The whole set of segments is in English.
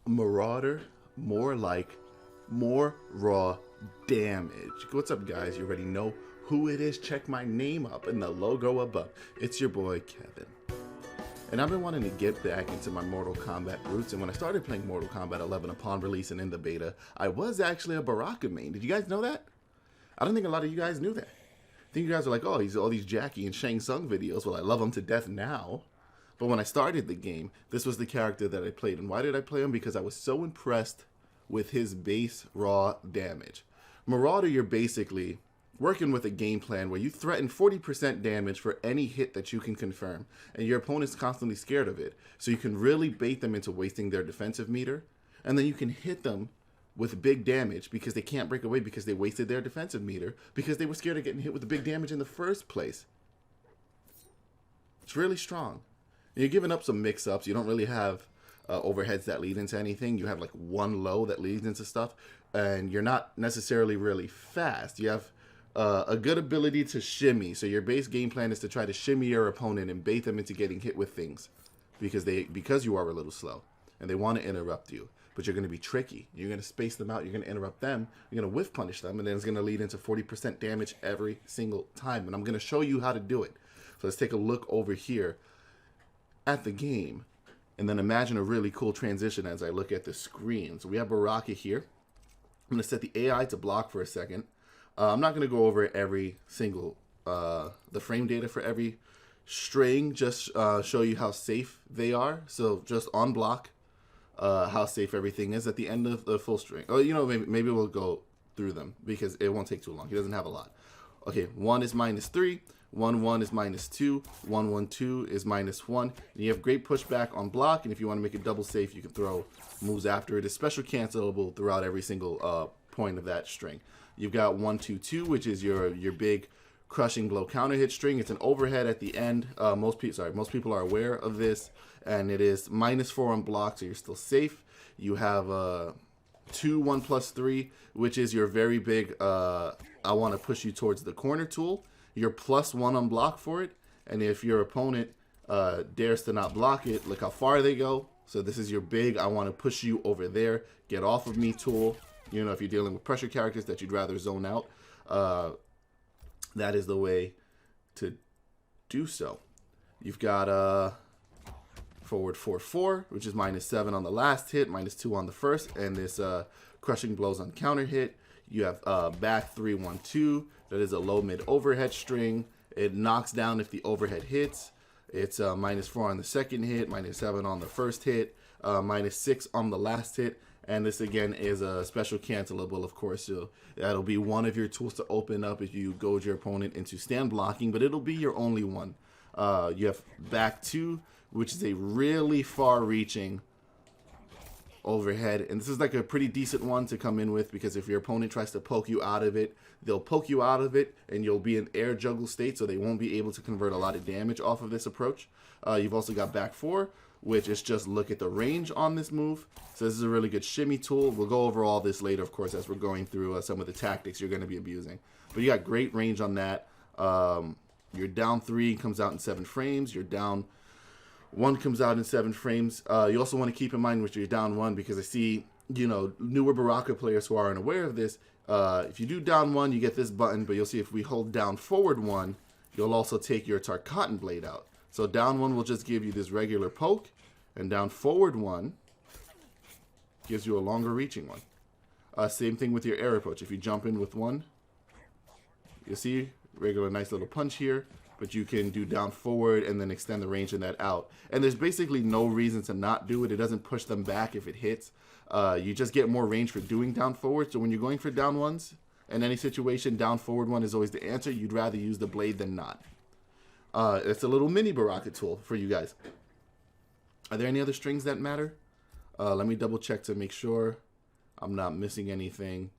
Marauder, more raw damage. What's up, guys? You already know who it is. Check my name up in the logo above. It's your boy, Kevin. And I've been wanting to get back into my Mortal Kombat roots, and when I started playing Mortal Kombat 11 upon release and in the beta, I was actually a Baraka main. Did you guys know that? I don't think a lot of you guys knew that. I think you guys are like, oh, he's all these Jackie and Shang Tsung videos. Well, I love him to death now. But when I started the game, this was the character that I played. And why did I play him? Because I was so impressed with his base raw damage. Marauder, you're basically working with a game plan where you threaten 40% damage for any hit that you can confirm, and your opponent's constantly scared of it. So you can really bait them into wasting their defensive meter, and then you can hit them with big damage because they can't break away because they wasted their defensive meter because they were scared of getting hit with the big damage in the first place. It's really strong. And you're giving up some mix-ups. You don't really have overheads that lead into anything. You have like one low that leads into stuff, and you're not necessarily really fast. You have a good ability to shimmy. So your base game plan is to try to shimmy your opponent and bait them into getting hit with things because you are a little slow and they want to interrupt you. But you're going to be tricky. You're going to space them out. You're going to interrupt them. You're going to whiff punish them, and then it's going to lead into 40% damage every single time. And I'm going to show you how to do it. So let's take a look over here at the game, and then imagine a really cool transition as I look at the screen. So we have Baraka here. I'm going to set the AI to block for a second. I'm not going to go over every single, the frame data for every string, just show you how safe they are. So just on block, how safe everything is at the end of the full string. Oh, you know, maybe we'll go through them because it won't take too long. He doesn't have a lot. Okay, 1 is -3, 1 1 is -2, 1 1 2 is -1. And you have great pushback on block, and if you want to make it double safe, you can throw moves after it. It's special cancelable throughout every single point of that string. You've got 1 2 2, which is your big crushing blow counter hit string. It's an overhead at the end. Most people are aware of this, and it is -4 on block, so you're still safe. You have 2 1 plus 3, which is your very big I want to push you towards the corner tool. You're +1 on block for it, and if your opponent dares to not block it, look how far they go. So this is your big I want to push you over there, get off of me tool. You know, if you're dealing with pressure characters that you'd rather zone out, that is the way to do so. You've got forward 4-4, which is -7 on the last hit, -2 on the first, and this crushing blows on counter hit. You have back 3 1 2. That is a low mid overhead string. It knocks down if the overhead hits. It's -4 on the second hit, -7 on the first hit, -6 on the last hit. And this again is a special cancelable, of course. So that'll be one of your tools to open up if you goad your opponent into stand blocking, but it'll be your only one. You have back 2, which is a really far-reaching overhead, and this is like a pretty decent one to come in with because if your opponent tries to poke you out of it, they'll poke you out of it, and you'll be in air juggle state, so they won't be able to convert a lot of damage off of this approach. You've also got back 4, which is just look at the range on this move. So this is a really good shimmy tool. We'll go over all this later, of course, as we're going through some of the tactics you're going to be abusing. But you got great range on that. Your down 3 comes out in 7 frames. Your down 1 comes out in 7 frames. You also want to keep in mind with your down 1 because I see, you know, newer Baraka players who aren't aware of this. If you do down 1, you get this button, but you'll see if we hold down forward 1, you'll also take your Tarkatan blade out. So down 1 will just give you this regular poke, and down forward 1 gives you a longer reaching one. Same thing with your air approach. If you jump in with 1, you see regular nice little punch here, but you can do down forward and then extend the range of that out. And there's basically no reason to not do it. It doesn't push them back if it hits. You just get more range for doing down forward. So when you're going for down 1s, in any situation, down forward 1 is always the answer. You'd rather use the blade than not. It's a little mini Baraka tool for you guys. Are there any other strings that matter? Let me double check to make sure I'm not missing anything.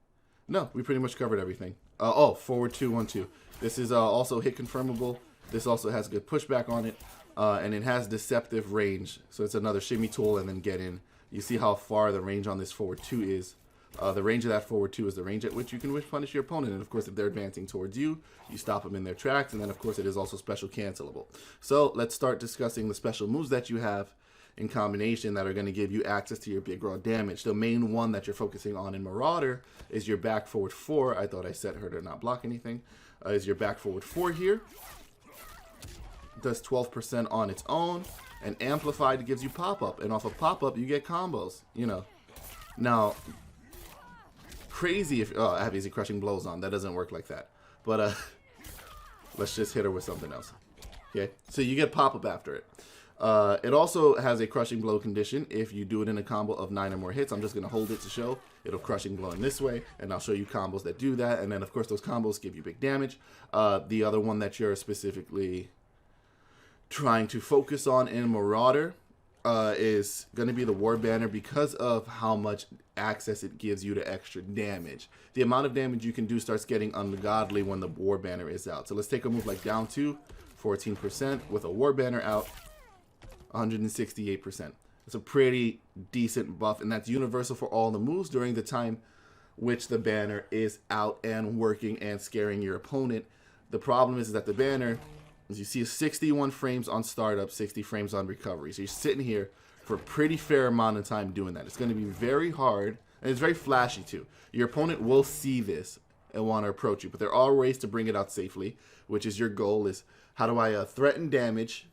No, we pretty much covered everything. Oh, forward 2 1 2. This is also hit confirmable. This also has good pushback on it, and it has deceptive range. So it's another shimmy tool and then get in. You see how far the range on this forward 2 is. The range of that forward 2 is the range at which you can whiff punish your opponent. And of course, if they're advancing towards you, you stop them in their tracks. And then of course, it is also special cancelable. So let's start discussing the special moves that you have in combination that are going to give you access to your big raw damage. The main one that you're focusing on in Marauder is your back forward 4. I thought I set her to not block anything. Is your back forward 4 here. Does 12% on its own. And Amplified gives you pop-up. And off of pop-up, you get combos. You know. Now, crazy if... Oh, I have easy crushing blows on. That doesn't work like that. But, let's just hit her with something else. Okay? So you get pop-up after it. It also has a crushing blow condition. If you do it in a combo of 9 or more hits, I'm just going to hold it to show. It'll crushing blow in this way, and I'll show you combos that do that. And then, of course, those combos give you big damage. The other one that you're specifically trying to focus on in Marauder is going to be the War Banner because of how much access it gives you to extra damage. The amount of damage you can do starts getting ungodly when the War Banner is out. So let's take a move like down 2, 14% with a War Banner out. 168%. It's a pretty decent buff, and that's universal for all the moves during the time which the banner is out and working and scaring your opponent. The problem is that the banner, as you see, is 61 frames on startup, 60 frames on recovery. So you're sitting here for a pretty fair amount of time doing that. It's going to be very hard, and it's very flashy too. Your opponent will see this and want to approach you, but there are ways to bring it out safely, which is your goal is how do I threaten damage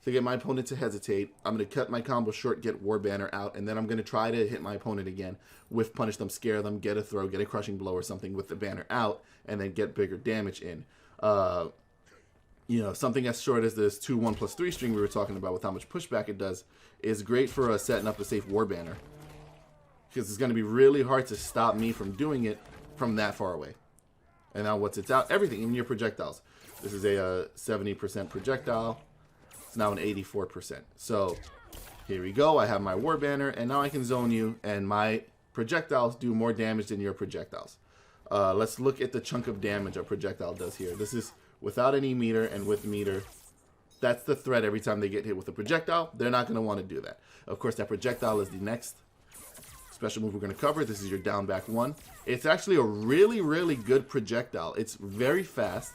to get my opponent to hesitate. I'm going to cut my combo short, get War Banner out, and then I'm going to try to hit my opponent again with punish them, scare them, get a throw, get a crushing blow or something with the banner out, and then get bigger damage in. You know, something as short as this 2-1+3 string we were talking about with how much pushback it does is great for setting up a safe War Banner. Because it's going to be really hard to stop me from doing it from that far away. And now once it's out, everything, even your projectiles. This is a 70% projectile. It's now an 84%. So here we go. I have my War Banner, and now I can zone you, and my projectiles do more damage than your projectiles. Let's look at the chunk of damage a projectile does here. This is without any meter and with meter. That's the threat every time they get hit with a projectile. They're not going to want to do that. Of course, that projectile is the next special move we're going to cover. This is your down back 1. It's actually a really, really good projectile. It's very fast.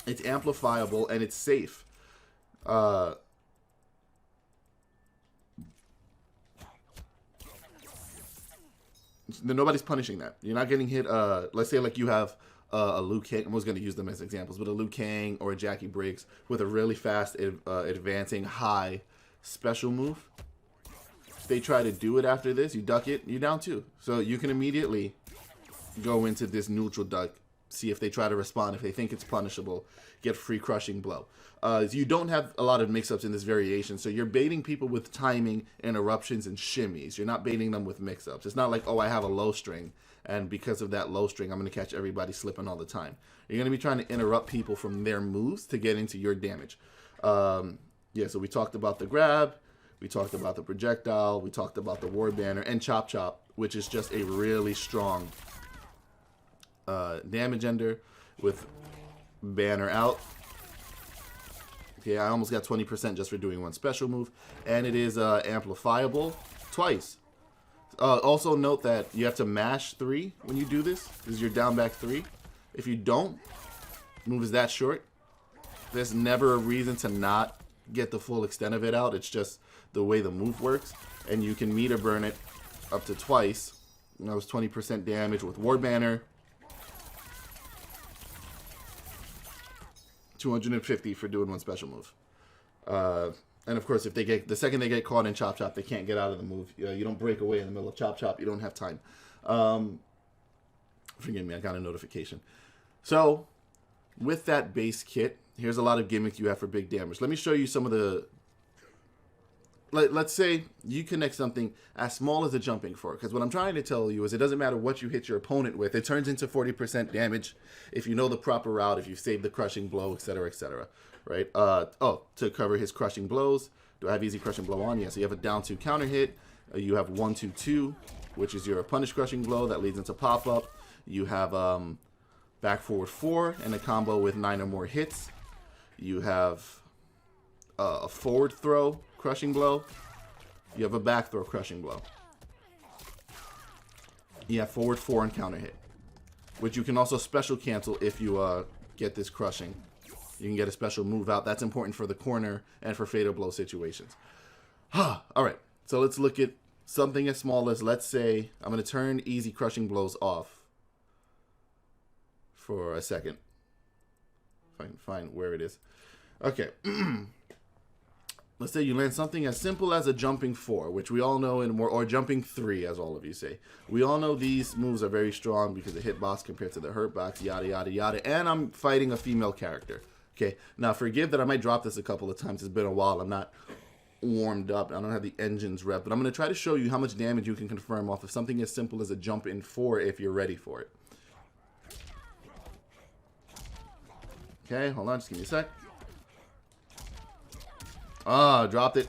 It's amplifiable, and it's safe. Nobody's punishing that. You're not getting hit. Let's say like you have a Liu Kang. I was going to use them as examples, but a Liu Kang or a Jackie Briggs with a really fast advancing high special move. If they try to do it after this, you duck it, you're down 2. So you can immediately go into this neutral duck, see if they try to respond, if they think it's punishable, get free crushing blow. You don't have a lot of mix-ups in this variation, so you're baiting people with timing, interruptions, and shimmies. You're not baiting them with mix-ups. It's not like, oh, I have a low string, and because of that low string, I'm going to catch everybody slipping all the time. You're going to be trying to interrupt people from their moves to get into your damage. Yeah, so we talked about the grab, we talked about the projectile, we talked about the War Banner, and Chop Chop, which is just a really strong damage ender with banner out. Okay, I almost got 20% just for doing one special move, and it is amplifiable twice. Also note that you have to mash 3 when you do this. This is your down back 3. If you don't, move is that short. There's never a reason to not get the full extent of it out. It's just the way the move works, and you can meter burn it up to twice. That was 20% damage with War Banner. 250 for doing one special move. And of course, if they get the second they get caught in Chop Chop, they can't get out of the move. You don't break away in the middle of Chop Chop. You don't have time. Forgive me, I got a notification. So, with that base kit, here's a lot of gimmicks you have for big damage. Let me show you some of the... Let's say you connect something as small as a jumping fork. Because what I'm trying to tell you is it doesn't matter what you hit your opponent with. It turns into 40% damage if you know the proper route, if you save the crushing blow, etc., etc. Right? To cover his crushing blows. Do I have easy crushing blow on? Yeah, so you have a down 2 counter hit. You have 1-2-2, which is your punish crushing blow that leads into pop-up. You have back forward 4 and a combo with 9 or more hits. You have a forward throw crushing blow. You have a back throw crushing blow. You have forward 4 and counter hit, which you can also special cancel if you get this crushing. You can get a special move out. That's important for the corner and for fatal blow situations. All right. So let's look at something as small as, let's say, I'm going to turn easy crushing blows off for a second. Find where it is. Okay. Let's say you land something as simple as a jumping 4, which we all know in more, or jumping 3, as all of you say. We all know these moves are very strong because the hitbox compared to the hurtbox, yada, yada, yada. And I'm fighting a female character. Okay. Now, forgive that I might drop this a couple of times. It's been a while. I'm not warmed up. I don't have the engines rep, but I'm going to try to show you how much damage you can confirm off of something as simple as a jump in 4 if you're ready for it. Okay, hold on. Just give me a sec. Ah, dropped it.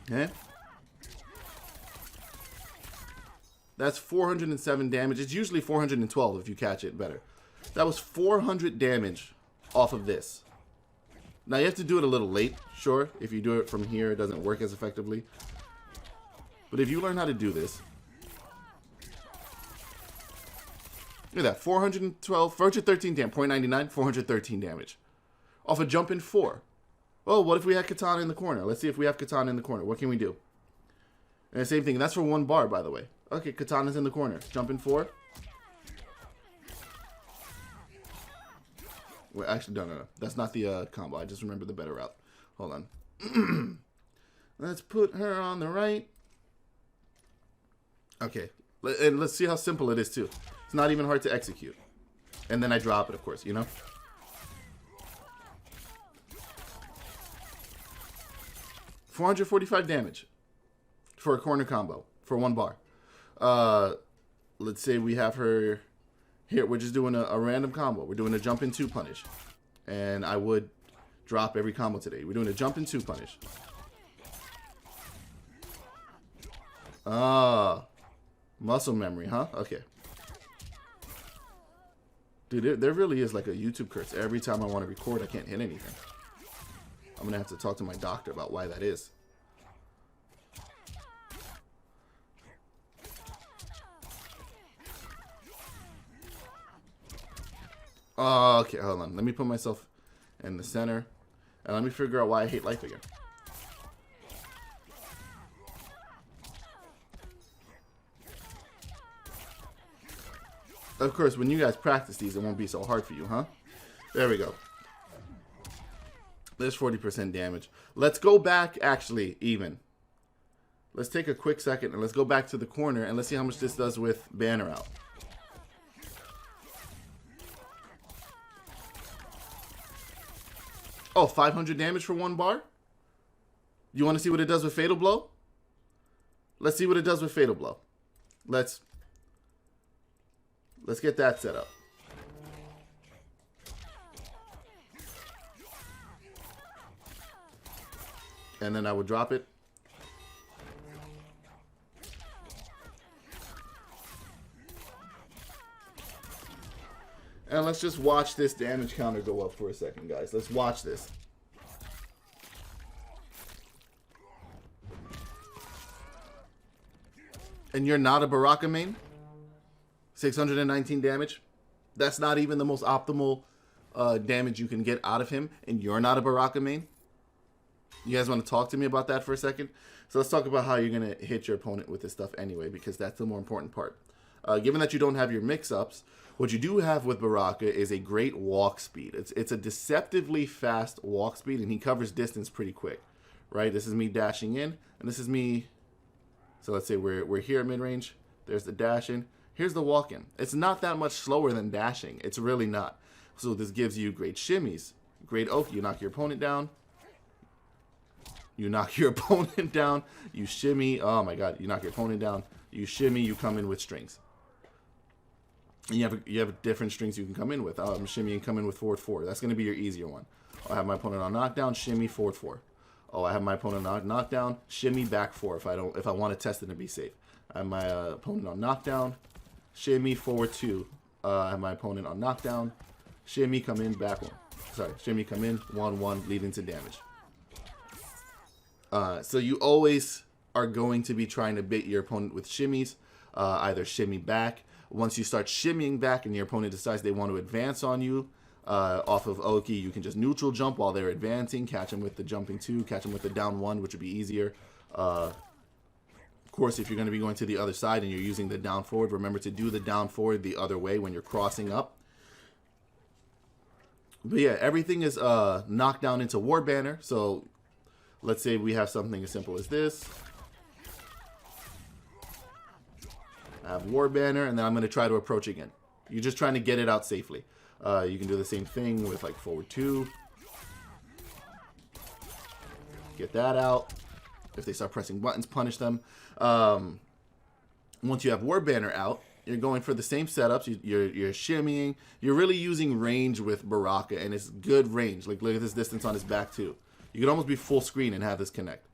Okay. That's 407 damage. It's usually 412 if you catch it better. That was 400 damage off of this. Now, you have to do it a little late, sure. If you do it from here, it doesn't work as effectively. But if you learn how to do this... Look at that, 412, 413 damage, 0.99, 413 damage. Off a jump in 4. Oh, what if we had Katana in the corner? Let's see if we have Katana in the corner. What can we do? And the same thing, that's for 1 bar, by the way. Okay, Katana's in the corner. Jump in 4. Wait, actually, no. That's not the combo. I just remember the better route. Hold on. Let's put her on the right. Okay, and let's see how simple it is, too. It's not even hard to execute. And then I drop it, of course, you know? $445 damage for a corner combo for 1 bar. Let's say we have her here. We're just doing a random combo. We're doing a jump in 2 punish. And I would drop every combo today. We're doing a jump in 2 punish. Muscle memory, huh? Okay. Dude, there really is like a YouTube curse. Every time I want to record, I can't hit anything. I'm going to have to talk to my doctor about why that is. Okay, hold on. Let me put myself in the center. And let me figure out why I hate life again. Of course, when you guys practice these, it won't be so hard for you, huh? There we go. There's 40% damage. Let's go back, actually, even. Let's take a quick second and let's go back to the corner and let's see how much this does with banner out. Oh, 500 damage for 1 bar? You want to see what it does with Fatal Blow? Let's see what it does with Fatal Blow. Let's get that set up. And then I would drop it. And let's just watch this damage counter go up for a second, guys. Let's watch this. And you're not a Baraka main? 619 damage? That's not even the most optimal damage you can get out of him. And you're not a Baraka main? You guys want to talk to me about that for a second? So let's talk about how you're going to hit your opponent with this stuff anyway, because that's the more important part. Given that you don't have your mix-ups, what you do have with Baraka is a great walk speed. It's a deceptively fast walk speed, and he covers distance pretty quick, right? This is me dashing in, and this is me. So let's say we're here at mid-range. There's the dash in. Here's the walk in. It's not that much slower than dashing. It's really not. So this gives you great shimmies, great oak. You knock your opponent down. You knock your opponent down. You shimmy. Oh my God. You knock your opponent down. You shimmy. You come in with strings. And you have different strings you can come in with. I'm shimmying, come in with forward 4. That's going to be your easier one. I have my opponent on knockdown, shimmy, forward 4. Oh, I have my opponent on knockdown, shimmy, back 4 if I want to test it and be safe. I have my opponent on knockdown, shimmy, forward 2. I have my opponent on knockdown, shimmy, come in, back 1. Sorry, shimmy, come in, 1-1, leading to damage. So you always are going to be trying to bait your opponent with shimmies, either shimmy back. Once you start shimmying back and your opponent decides they want to advance on you, off of Oki, you can just neutral jump while they're advancing, catch them with the jumping 2, catch them with the down 1, which would be easier. Of course, if you're going to be going to the other side and you're using the down forward, remember to do the down forward the other way when you're crossing up. But yeah, everything is knocked down into War Banner. So let's say we have something as simple as this. I have War Banner, and then I'm going to try to approach again. You're just trying to get it out safely. You can do the same thing with like forward 2. Get that out. If they start pressing buttons, punish them. Once you have War Banner out, you're going for the same setups. You're shimmying. You're really using range with Baraka, and it's good range. Like, look at this distance on his back, too. You could almost be full screen and have this connect.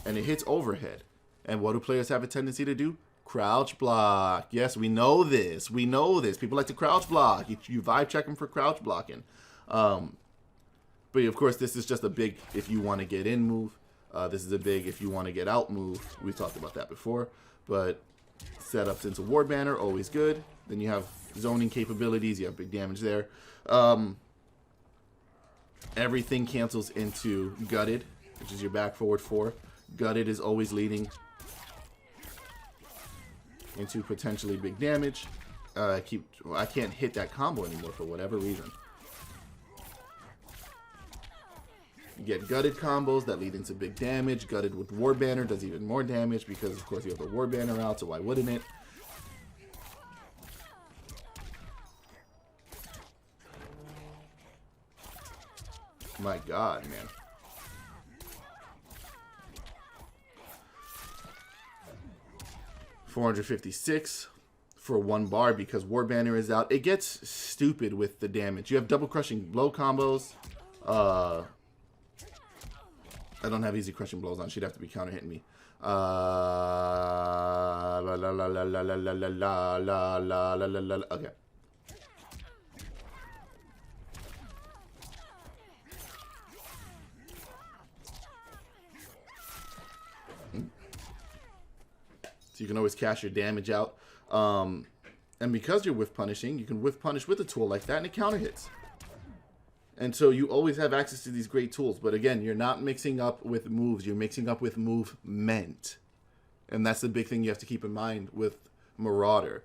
And it hits overhead. And what do players have a tendency to do? Crouch block. Yes, we know this. We know this. People like to crouch block. You vibe check them for crouch blocking. But, of course, this is just a big if you want to get in move. This is a big if you want to get out move. We talked about that before. But setups into War Banner, always good. Then you have zoning capabilities. You have big damage there. Everything cancels into Gutted, which is your back forward 4. Gutted is always leading into potentially big damage. I can't hit that combo anymore for whatever reason. You get Gutted combos that lead into big damage. Gutted with War Banner does even more damage because, of course, you have the War Banner out, so why wouldn't it? My God, man. $456 for 1 bar because War Banner is out. It gets stupid with the damage. You have double crushing blow combos. I don't have easy crushing blows on. She'd have to be counter hitting me. Okay. So you can always cash your damage out. And because you're whiff punishing, you can whiff punish with a tool like that and it counter hits. And so you always have access to these great tools. But again, you're not mixing up with moves. You're mixing up with movement. And that's the big thing you have to keep in mind with Marauder.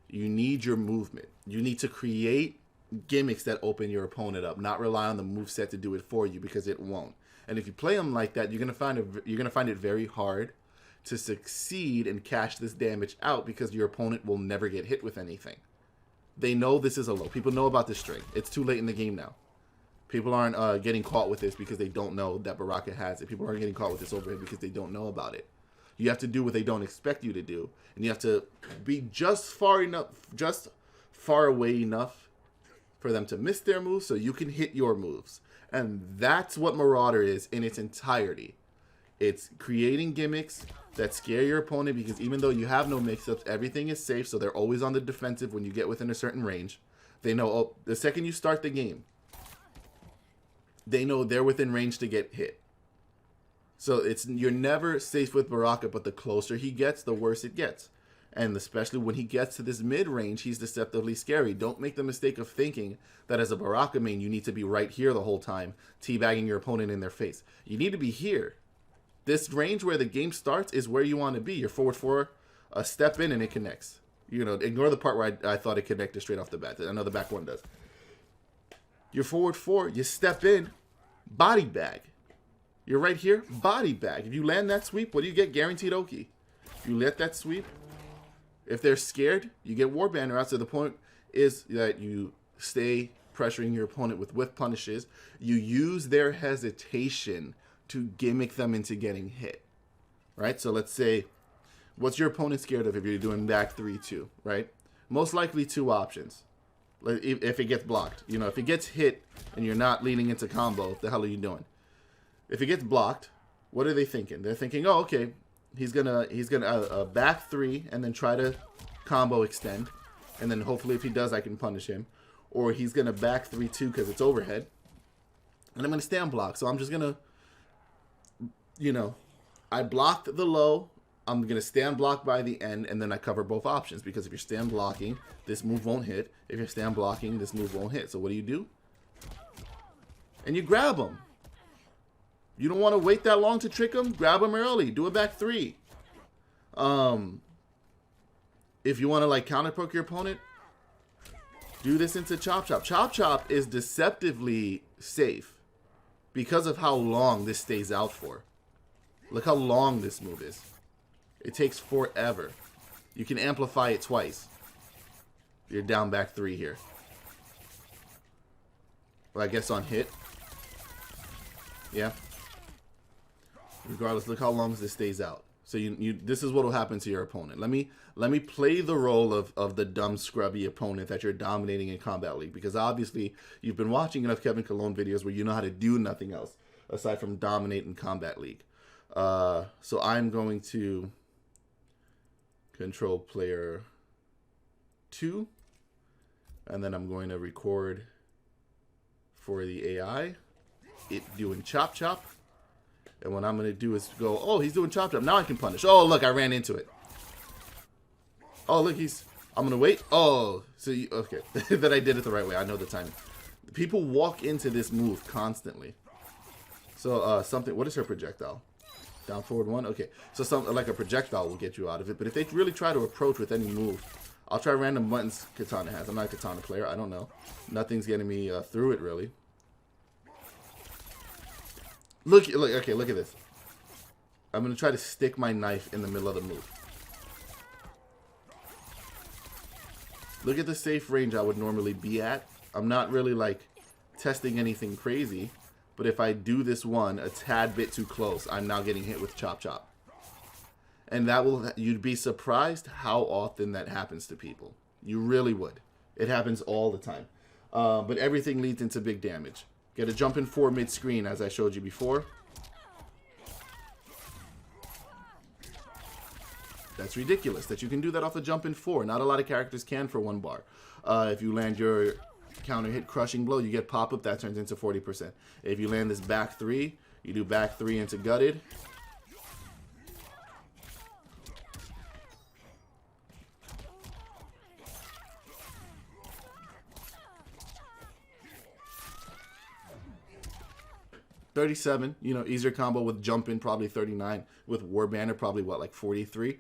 You need your movement. You need to create gimmicks that open your opponent up, not rely on the moveset to do it for you because it won't. And if you play them like that, you're gonna find it very hard to succeed and cash this damage out because your opponent will never get hit with anything. They know this is a low. People know about this string. It's too late in the game now. People aren't getting caught with this because they don't know that Baraka has it. People aren't getting caught with this overhead because they don't know about it. You have to do what they don't expect you to do. And you have to be just far away enough for them to miss their moves so you can hit your moves. And that's what Marauder is in its entirety. It's creating gimmicks that scare your opponent because even though you have no mix-ups, everything is safe, so they're always on the defensive when you get within a certain range. They know, oh, the second you start the game, they know they're within range to get hit. So you're never safe with Baraka, but the closer he gets, the worse it gets. And especially when he gets to this mid-range, he's deceptively scary. Don't make the mistake of thinking that as a Baraka main, you need to be right here the whole time, teabagging your opponent in their face. You need to be here. This range where the game starts is where you want to be. You're forward 4, a step in, and it connects. You know, ignore the part where I thought it connected straight off the bat. I know the back one does. You're forward 4, you step in, body bag. You're right here, body bag. If you land that sweep, what do you get? Guaranteed Oki. If you let that sweep, if they're scared, you get War Banner out. So the point is that you stay pressuring your opponent with whiff punishes. You use their hesitation to gimmick them into getting hit. Right? So let's say, what's your opponent scared of if you're doing back 3-2, right? Most likely 2 options. If it gets blocked. You know, if it gets hit and you're not leaning into combo, what the hell are you doing? If it gets blocked, what are they thinking? They're thinking, oh, okay, he's gonna back 3 and then try to combo extend, and then hopefully if he does, I can punish him. Or he's gonna back 3-2 because it's overhead, and I'm gonna stand block. So I'm just gonna, you know, I blocked the low. I'm going to stand block by the end, and then I cover both options. Because if you're stand blocking, this move won't hit. If you're stand blocking, this move won't hit. So what do? And you grab them. You don't want to wait that long to trick them? Grab them early. Do a back 3. If you want to like counter poke your opponent, do this into Chop Chop. Chop Chop is deceptively safe because of how long this stays out for. Look how long this move is. It takes forever. You can amplify it twice. You're down back 3 here. Well, I guess on hit. Yeah. Regardless, look how long this stays out. So this is what will happen to your opponent. Let me play the role of the dumb scrubby opponent that you're dominating in Combat League, because obviously you've been watching enough Kevin Cologne videos where you know how to do nothing else aside from dominate in Combat League. So I'm going to control player 2, and then I'm going to record for the AI it doing Chop Chop. And what I'm going to do is go, oh, he's doing Chop Chop. Now I can punish. Oh, look, I ran into it. Oh, look, I'm going to wait. Oh, so okay. That I did it the right way. I know the timing. People walk into this move constantly. So, something, what is her projectile? Down forward 1? Okay. So, something like a projectile will get you out of it. But if they really try to approach with any move, I'll try random buttons Katana has. I'm not a Katana player. I don't know. Nothing's getting me through it, really. Look, okay, look at this. I'm going to try to stick my knife in the middle of the move. Look at the safe range I would normally be at. I'm not really, like, testing anything crazy. But if I do this one a tad bit too close, I'm now getting hit with Chop Chop. And you'd be surprised how often that happens to people. You really would. It happens all the time. But everything leads into big damage. Get a jump in 4 mid-screen, as I showed you before. That's ridiculous that you can do that off a jump in 4. Not a lot of characters can for 1 bar. If you land your counter hit crushing blow, you get pop-up. That turns into 40%. If you land this back 3, you do back 3 into gutted. $37, you know, easier combo with jump in, probably 39. With War Banner, probably what, like 43?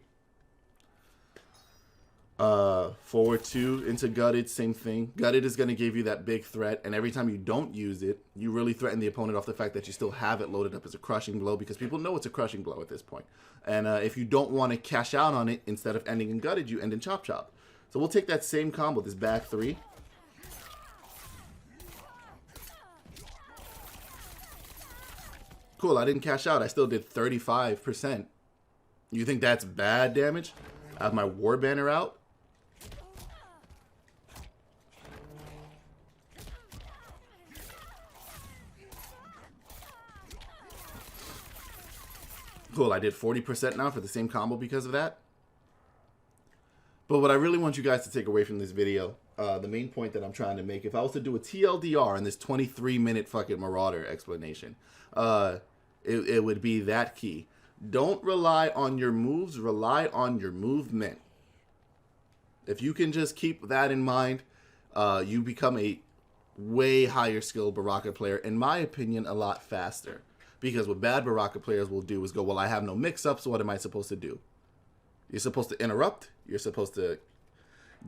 Forward 2 into gutted, same thing. Gutted is going to give you that big threat, and every time you don't use it, you really threaten the opponent off the fact that you still have it loaded up as a crushing blow, because people know it's a crushing blow at this point. And if you don't want to cash out on it, instead of ending in gutted, you end in Chop Chop. So we'll take that same combo, this back 3. Cool, I didn't cash out. I still did 35%. You think that's bad damage? I have my War Banner out. Cool, I did 40% now for the same combo because of that. But what I really want you guys to take away from this video, the main point that I'm trying to make, if I was to do a TLDR in this 23-minute fucking Marauder explanation, it would be that key. Don't rely on your moves, rely on your movement. If you can just keep that in mind, you become a way higher skilled Baraka player, in my opinion, a lot faster. Because what bad Baraka players will do is go, well, I have no mix-ups, so what am I supposed to do? You're supposed to interrupt, you're supposed to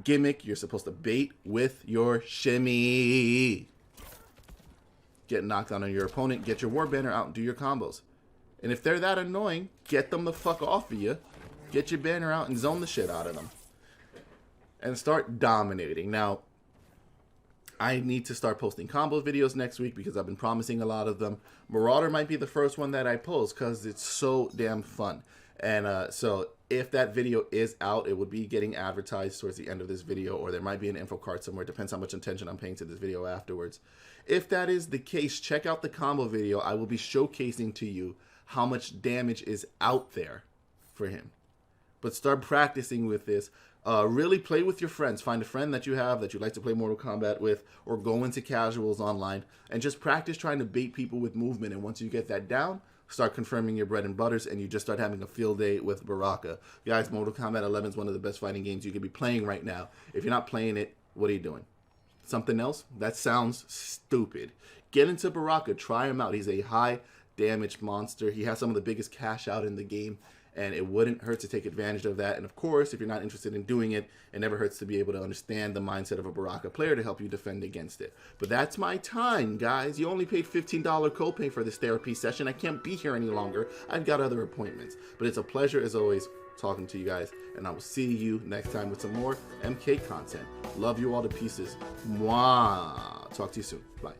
gimmick, you're supposed to bait with your shimmy. Get knocked down on your opponent, get your War Banner out, and do your combos. And if they're that annoying, get them the fuck off of you. Get your banner out and zone the shit out of them. And start dominating. Now, I need to start posting combo videos next week because I've been promising a lot of them. Marauder might be the first one that I post because it's so damn fun. And so if that video is out, it would be getting advertised towards the end of this video, or there might be an info card somewhere. Depends how much attention I'm paying to this video afterwards. If that is the case, check out the combo video. I will be showcasing to you how much damage is out there for him. But start practicing with this. Really play with your friends. Find a friend that you have that you like to play Mortal Kombat with, or go into casuals online and just practice trying to bait people with movement. And once you get that down, start confirming your bread and butters, and you just start having a field day with Baraka. Guys, Mortal Kombat 11 is one of the best fighting games you could be playing right now. If you're not playing it, what are you doing? Something else? That sounds stupid. Get into Baraka. Try him out. He's a high damage monster. He has some of the biggest cash out in the game, and it wouldn't hurt to take advantage of that. And of course, if you're not interested in doing it, it never hurts to be able to understand the mindset of a Baraka player to help you defend against it. But that's my time, guys. You only paid $15 copay for this therapy session. I can't be here any longer. I've got other appointments. But it's a pleasure, as always, talking to you guys, and I will see you next time with some more MK content. Love you all to pieces. Mwah. Talk to you soon. Bye.